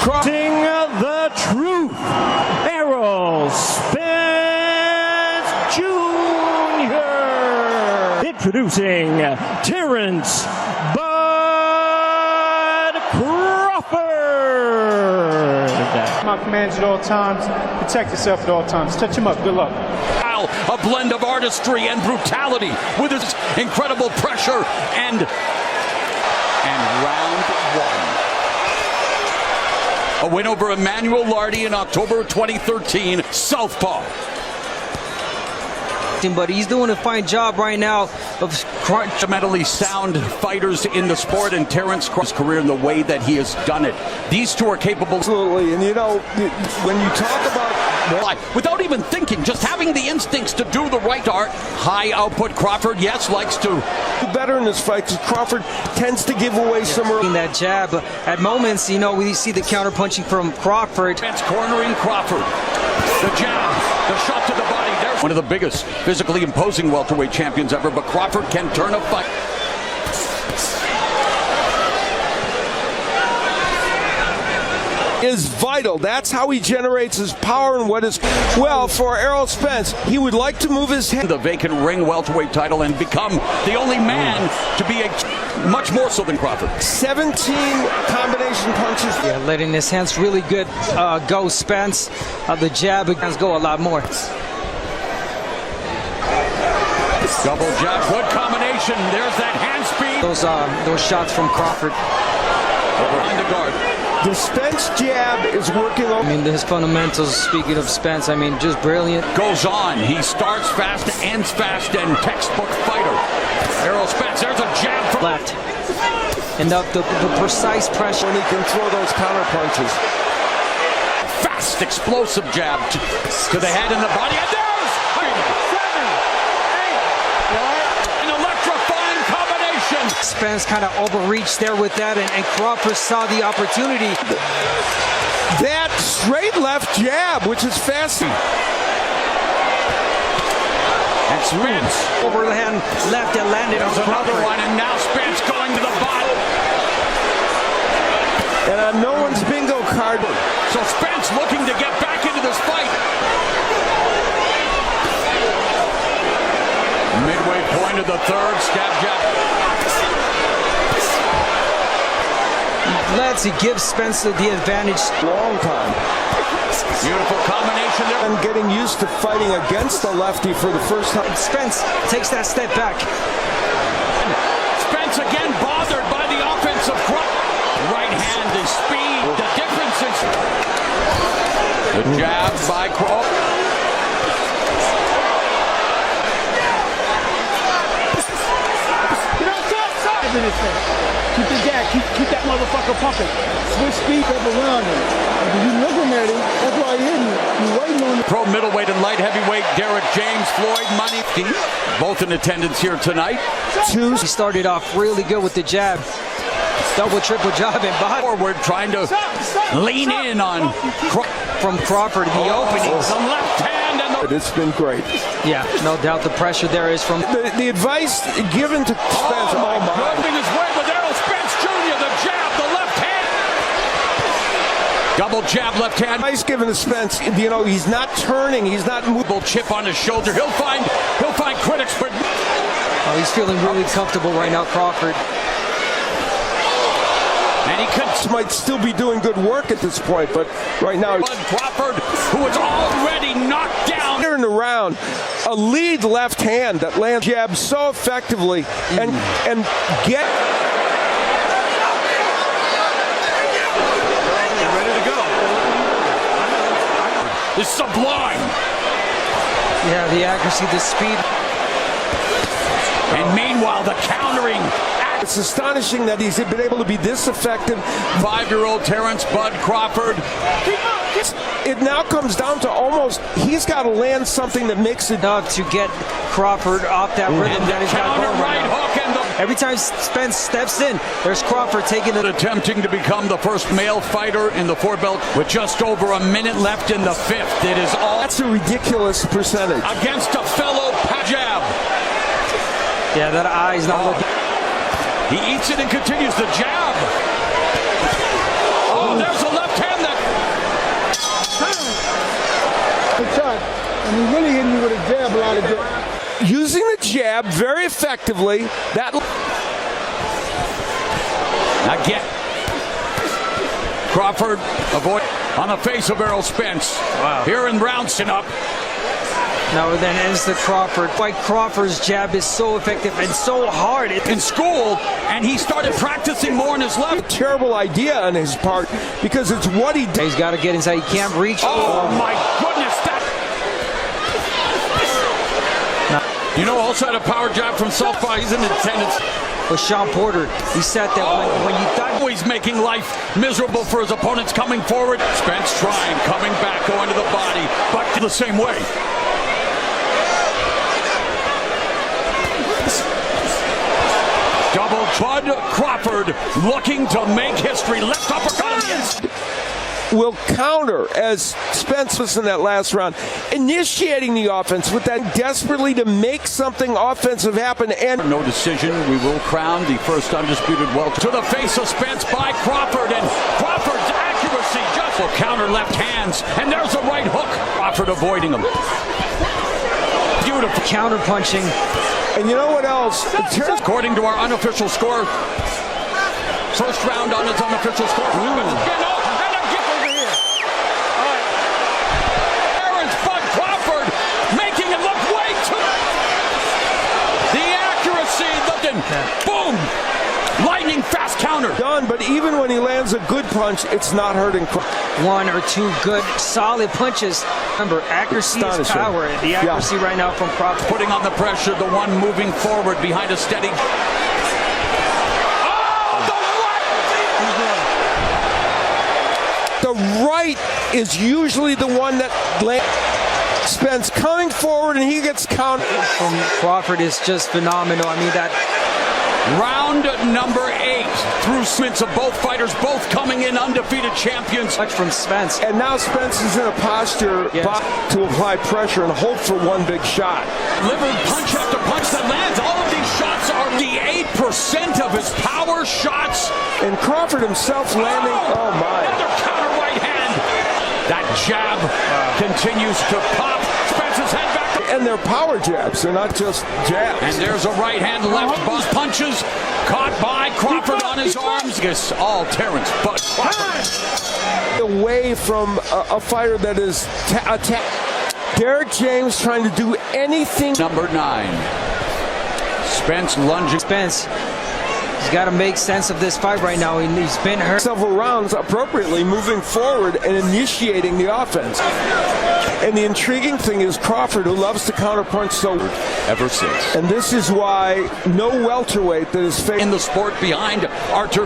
Crossing the truth, Errol Spence Jr. Introducing Terrence Bud Crawford. My commands at all times. Protect yourself at all times. Touch him up. Good luck. A blend of artistry and brutality with his incredible pressure and round one. A win over Emmanuel Lardy in October 2013, Southpaw. But he's doing a fine job right now of Fundamentally sound fighters in the sport, and Terrence Crawford's career in the way that he has done it. These two are capable. Absolutely, and you know, when you talk about without even thinking, just having the instincts to do the right art. High output Crawford, yes, likes to do better in this fight. Crawford tends to give away some that jab. At moments, you know, we see the counter punching from Crawford. Spence cornering Crawford. The jab, the shot to the body. There's one of the biggest physically imposing welterweight champions ever, but Crawford can turn a fight. Is vital. That's how he generates his power and what is well for Errol Spence. He would like to move his head. The vacant ring welterweight title and become the only man to be much more so than Crawford. 17 combination punches. Yeah, letting his hands really good go, Spence. The jab hands go a lot more. Double jab, good combination. There's that hand speed. Those shots from Crawford. Behind the guard. The Spence jab is working on. I mean, his fundamentals, speaking of Spence, I mean, just brilliant. Goes on. He starts fast, ends fast, and textbook fighter. Errol Spence, there's a jab from left. And the precise pressure. When he can throw those counter punches. Fast, explosive jab to the head and the body. And there's 7, 8. An electrifying combination. Spence kind of overreached there with that, and Crawford saw the opportunity. That straight left jab, which is fast. And Spence over the hand left and landed on another one, and now Spence going to the bottom. And on no one's bingo card. So Spence looking to get back into this fight. Midway point of the third, stab jab. He gives Spence the advantage. Long time. Beautiful combination there. And getting used to fighting against the lefty for the first time. Spence takes that step back. Spence again bothered by the offensive right hand is speed. The difference is the jab by Crawford. Keep the jab, keep that motherfucker pumping. Switch speed up around him. If you looking at him, that's why you're hitting him. You're waiting on him. Pro middleweight and light heavyweight Derek James, Floyd Money, both in attendance here tonight. He started off really good with the jab. Double, triple jab and body. Forward, trying to lean in on from Crawford in the openings. The left hand and the... It's been great. Yeah, no doubt the pressure there is from... The advice given to Spence. Oh my God. His way with Errol Spence Jr., the jab, the left hand. Double jab, left hand. Advice given to Spence, you know, he's not turning, he's not moving. Chip on his shoulder. He'll find critics, but... Oh, he's feeling really comfortable right now, Crawford. And he might still be doing good work at this point, but right now... Crawford, who was already knocked down. In the round, a lead left hand that lands jab so effectively and get... Ready to go. It's sublime. Yeah, the accuracy, the speed. And meanwhile, the countering. It's astonishing that he's been able to be this effective. 5-year-old Terrence Bud Crawford. It now comes down to almost, he's got to land something that makes it enough to get Crawford off that rhythm that he's got going right now. Every time Spence steps in, there's Crawford taking it. Attempting to become the first male fighter in the 4-belt with just over a minute left in the 5th. It is all... That's a ridiculous percentage. Against a fellow jab. Yeah, that eye's not looking... He eats it and continues the jab. Oh, there's a left hand. And he's really hitting you with a jab a lot of jab. Using the jab very effectively. That Again. Crawford avoid on the face of Errol Spence. Wow. Here in Brownson up. Now then ends the Crawford. Why Crawford's jab is so effective and so hard. In school, and he started practicing more on his left. terrible idea on his part because it's what he did. He's got to get inside. He can't reach. Oh my goodness! You know, also had a power jab from southpaw. He's in attendance. With Sean Porter, he said that when you thought Always making life miserable for his opponents coming forward. Spence trying, coming back, going to the body, but the same way. Double Bud Crawford looking to make history. Left uppercut on the inside. Will counter as Spence was in that last round, initiating the offense with that desperately to make something offensive happen. And no decision. We will crown the first undisputed welter. To the face of Spence by Crawford, and Crawford's accuracy just will counter left hands, and there's a right hook. Crawford avoiding him. Beautiful counter punching. And you know what else? According to our unofficial score, first round on its unofficial score. Boom! Lightning fast counter. Done, but even when he lands a good punch, it's not hurting. One or two good, solid punches. Remember, accuracy is power. The accuracy right now from Crawford. Putting on the pressure, the one moving forward behind a steady. Oh, the right is usually the one that lands. Spence coming forward and he gets counted. From Crawford is just phenomenal. I mean, that round number 8 through Spence of both fighters, both coming in undefeated champions. Much from Spence. And now Spence is in a posture to apply pressure and hope for one big shot. Delivered punch after punch that lands. All of these shots are the 8% of his power shots. And Crawford himself landing. Oh my. Another counter right hand. That jab continues to pop. Spence's head back. And they're power jabs. They're not just jabs. And there's a right hand left buzz punches. Caught by Crawford on his arms. Guess all Terrence but Crawford. Away from a fighter that is attack. Derek James trying to do anything. Number 9. Spence lunging. Spence. He's got to make sense of this fight right now. He's been hurt. Several rounds appropriately moving forward and initiating the offense. And the intriguing thing is Crawford, who loves to counterpunch so ever since. And this is why no welterweight that is facing in the sport behind Arthur